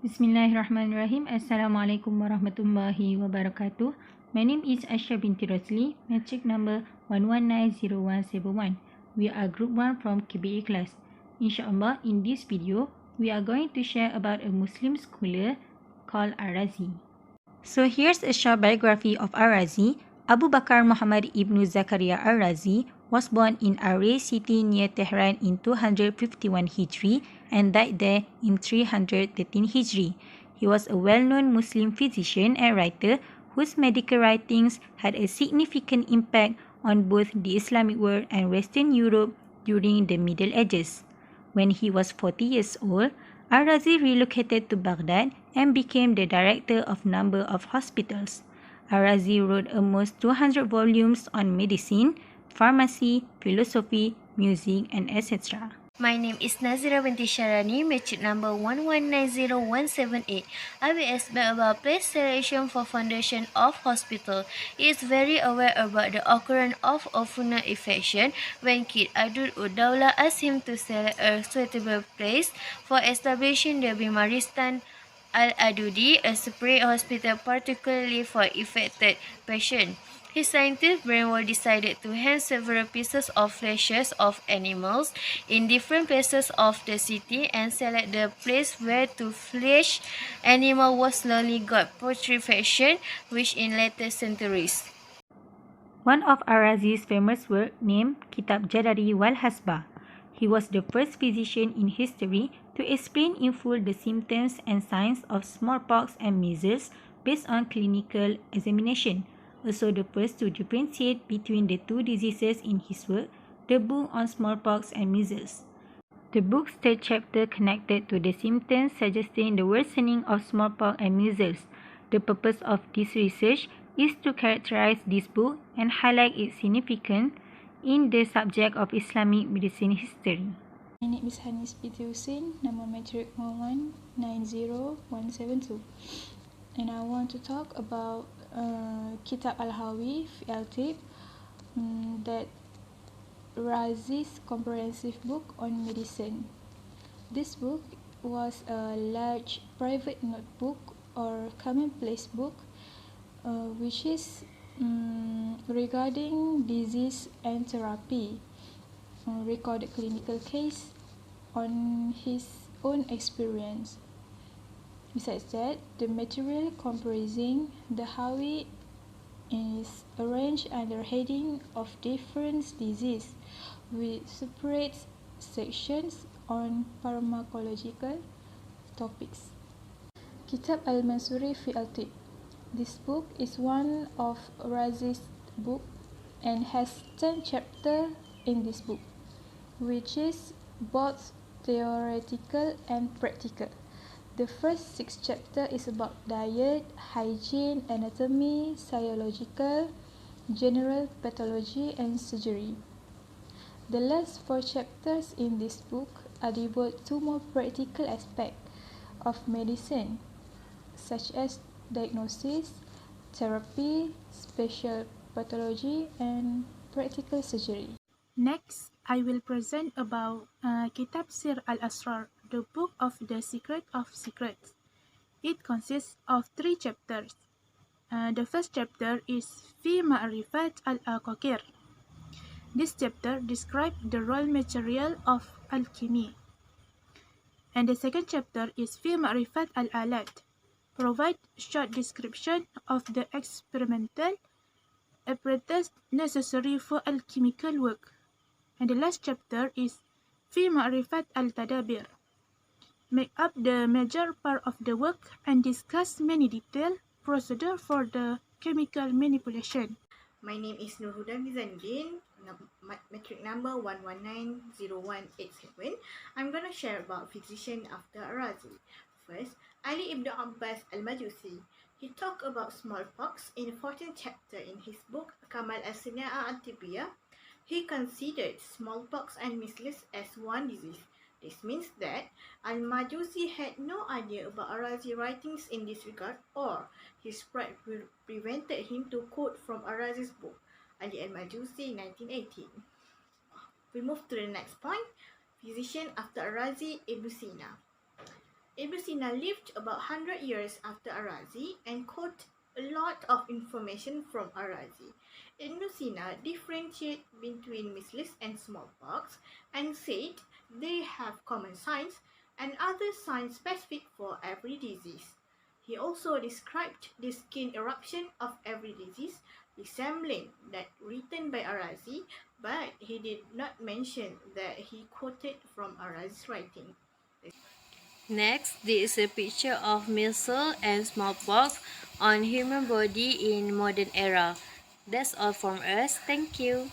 Bismillahirrahmanirrahim. Assalamualaikum warahmatullahi wabarakatuh. My name is Asha binti Rosli, matric number 1190171. We are group 1 from KBA class. Inshallah, in this video, we are going to share about a Muslim scholar called Ar-Razi. So here's a short biography of Ar-Razi. Abu Bakar Muhammad ibn Zakaria Ar-Razi was born in Aray city near Tehran in 251 Hijri and died there in 313 Hijri. He was a well-known Muslim physician and writer whose medical writings had a significant impact on both the Islamic world and Western Europe during the Middle Ages. When he was 40 years old, Ar-Razi relocated to Baghdad and became the director of a number of hospitals. Ar-Razi wrote almost 200 volumes on medicine, pharmacy, philosophy, music, and etc. My name is Nazira binti Sharani, matric number 1190178. I will explain about place selection for foundation of hospital. He is very aware about the occurrence of fungal infection. When Kid Abdul Udawla asked him to select a suitable place for establishing the Bimaristan Al-Adudi, a separate hospital particularly for affected patients. His scientific brain was decided to hang several pieces of fleshes of animals in different places of the city and select the place where the flesh animal was slowly got putrefaction, which in later centuries. One of Ar-Razi's famous work named Kitab Jadari wal Hasbah. He was the first physician in history to explain in full the symptoms and signs of smallpox and measles based on clinical examination. Also the first to differentiate between the two diseases in his work, the book on smallpox and measles. The book's third chapter connected to the symptoms suggesting the worsening of smallpox and measles. The purpose of this research is to characterize this book and highlight its significance in the subject of Islamic medicine history. My name is Hanis binti Hussein, number matric 1190172, and I want to talk about Kitab Al-Hawi fi Al-Tib, that Razi's comprehensive book on medicine. This book was a large private notebook or commonplace book which is regarding disease and therapy, recorded clinical case on his own experience. Besides that, the material comprising the Hawi is arranged under heading of different disease with separate sections on pharmacological topics. Kitab Al-Mansuri fi Al-Tib. This book is one of Razi's book and has 10 chapters in this book, which is both theoretical and practical. The first 6 chapters is about diet, hygiene, anatomy, physiological, general pathology, and surgery. The last 4 chapters in this book are devoted to more practical aspects of medicine, such as diagnosis, therapy, special pathology, and practical surgery. Next, I will present about Kitab Sir al-Asrar, the book of the secret of secrets. It consists of 3 chapters. The first chapter is Fi Ma'rifat al-Aqaqir. This chapter describes the raw material of alchemy. And the second chapter is Fi Ma'rifat al-Alat, provide short description of the experimental apparatus necessary for alchemical work. And the last chapter is Fi Ma'rifat al-Tadabir, make up the major part of the work and discuss many detailed procedure for the chemical manipulation. My name is Nurhuda Mizandin, matric number 1190187. I'm going to share about physician after Ar-Razi. First, Ali ibn Abbas al-Majusi. He talked about smallpox in the 14th chapter in his book Kamal as-Sina'a al-Tibbiyah. He considered smallpox and measles as one disease. This means that Al-Majusi had no idea about Ar-Razi's writings in this regard, or his pride prevented him to quote from Ar-Razi's book, Ali al-Majusi, 1918. We move to the next point, physician after Ar-Razi, Ibn Sina. Ibn Sina lived about 100 years after Ar-Razi and quoted a lot of information from Ar-Razi. Ibn Sina differentiated between measles and smallpox and said they have common signs and other signs specific for every disease. He also described the skin eruption of every disease, resembling that written by Ar-Razi, but he did not mention that he quoted from Ar-Razi's writing. Next, this is a picture of measles and smallpox on human body in modern era. That's all from us. Thank you.